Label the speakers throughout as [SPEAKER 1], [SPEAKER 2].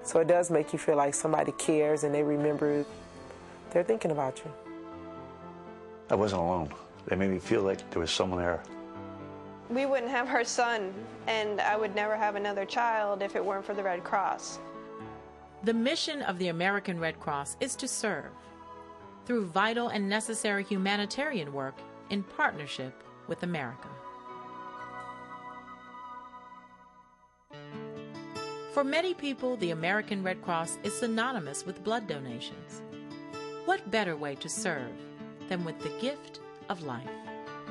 [SPEAKER 1] So it does make you feel like somebody cares and they remember, they're thinking about you.
[SPEAKER 2] I wasn't alone. They made me feel like there was someone there.
[SPEAKER 3] We wouldn't have our son, and I would never have another child if it weren't for the Red Cross.
[SPEAKER 4] The mission of the American Red Cross is to serve through vital and necessary humanitarian work in partnership with America. For many people, the American Red Cross is synonymous with blood donations. What better way to serve than with the gift of life?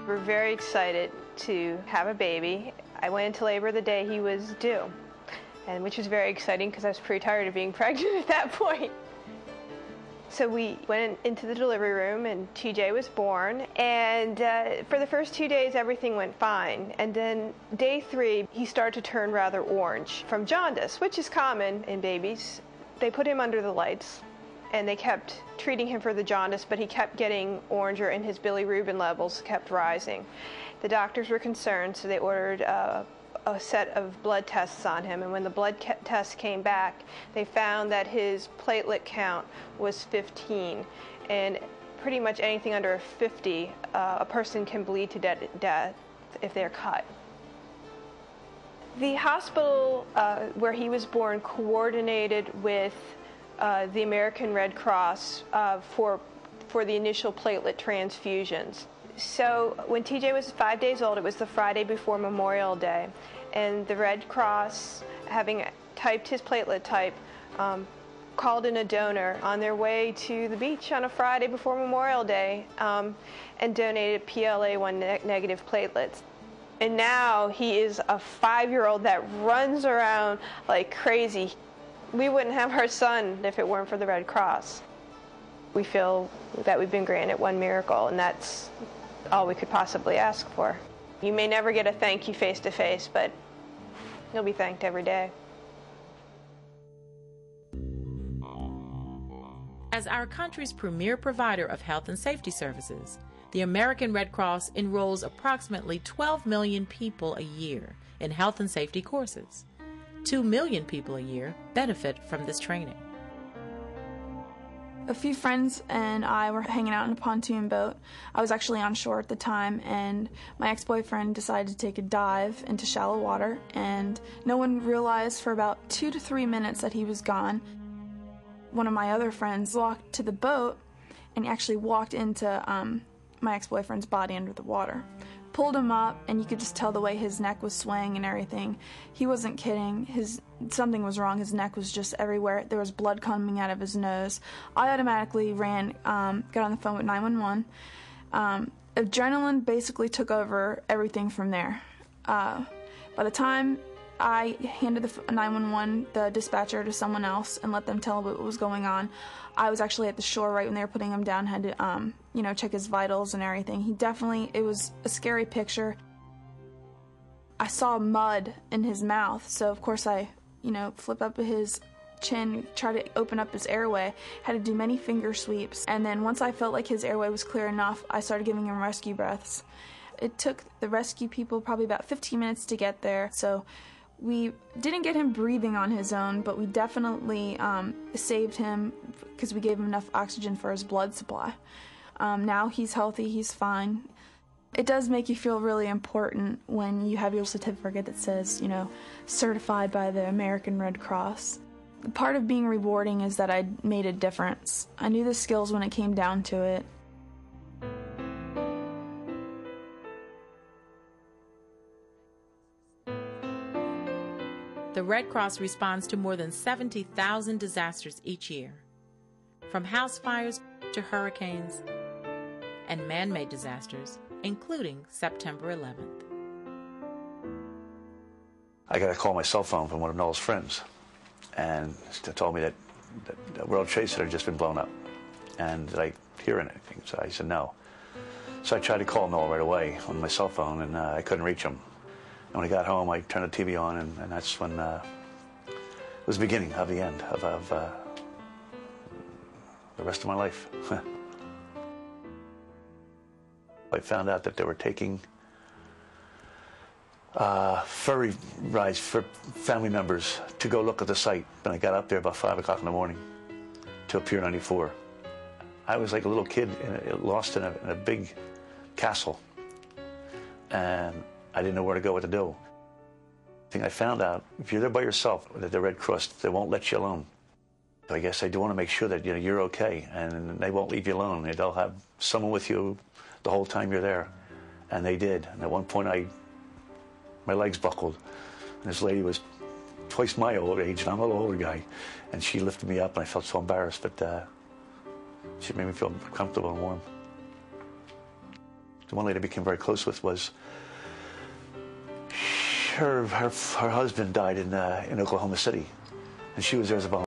[SPEAKER 3] We're very excited to have a baby. I went into labor the day he was due, and which was very exciting because I was pretty tired of being pregnant at that point. So we went into the delivery room and TJ was born, and for the first 2 days everything went fine, and then day 3 he started to turn rather orange from jaundice, which is common in babies. They put him under the lights and they kept treating him for the jaundice, but he kept getting oranger and his bilirubin levels kept rising. The doctors were concerned, so they ordered a set of blood tests on him, and when the blood tests came back, they found that his platelet count was 15, and pretty much anything under 50, a person can bleed to death if they're cut. The hospital where he was born coordinated with the American Red Cross for the initial platelet transfusions. So when TJ was 5 days old, it was the Friday before Memorial Day, and the Red Cross, having typed his platelet type, called in a donor on their way to the beach on a Friday before Memorial Day and donated PLA1 negative platelets. And now he is a 5-year-old that runs around like crazy. We wouldn't have our son if it weren't for the Red Cross. We feel that we've been granted one miracle, and that's all we could possibly ask for. You may never get a thank you face to face, but you'll be thanked every day.
[SPEAKER 4] As our country's premier provider of health and safety services, the American Red Cross enrolls approximately 12 million people a year in health and safety courses. 2 million people a year benefit from this training.
[SPEAKER 5] A few friends and I were hanging out in a pontoon boat. I was actually on shore at the time, and my ex-boyfriend decided to take a dive into shallow water, and no one realized for about 2 to 3 minutes that he was gone. One of my other friends walked to the boat, and he actually walked into my ex-boyfriend's body under the water. Pulled him up, and you could just tell the way his neck was swaying and everything. He wasn't kidding. Something was wrong. His neck was just everywhere. There was blood coming out of his nose. I automatically ran, got on the phone with 911. Adrenaline basically took over everything from there. By the time I handed the 911, the dispatcher, to someone else and let them tell what was going on, I was actually at the shore right when they were putting him down, had to, check his vitals and everything. It was a scary picture. I saw mud in his mouth, so of course I, flip up his chin, try to open up his airway, had to do many finger sweeps, and then once I felt like his airway was clear enough, I started giving him rescue breaths. It took the rescue people probably about 15 minutes to get there, so we didn't get him breathing on his own, but we definitely saved him because we gave him enough oxygen for his blood supply. Now he's healthy, he's fine. It does make you feel really important when you have your certificate that says, certified by the American Red Cross. Part of being rewarding is that I made a difference. I knew the skills when it came down to it.
[SPEAKER 4] The Red Cross responds to more than 70,000 disasters each year, from house fires to hurricanes and man-made disasters, including September 11th.
[SPEAKER 2] I got a call on my cell phone from one of Noel's friends, and he told me that the World Trade Center had just been blown up. And did I hear anything? So I said no. So I tried to call Noel right away on my cell phone, and I couldn't reach him. And when I got home, I turned the TV on, and that's when it was the beginning of the end of the rest of my life. I found out that they were taking ferry rides for family members to go look at the site. And I got up there about 5 o'clock in the morning to Pier 94. I was like a little kid lost in a big castle, and I didn't know where to go, what to do. I think I found out, if you're there by yourself, that the Red Cross, they won't let you alone. So I guess they do want to make sure that you're okay, and they won't leave you alone. They'll have someone with you the whole time you're there, and they did. And at one point, my legs buckled, and this lady was twice my old age, and I'm a little older guy, and she lifted me up, and I felt so embarrassed, but she made me feel comfortable and warm. The one lady I became very close with was her husband died in Oklahoma City, and she was there as a volunteer.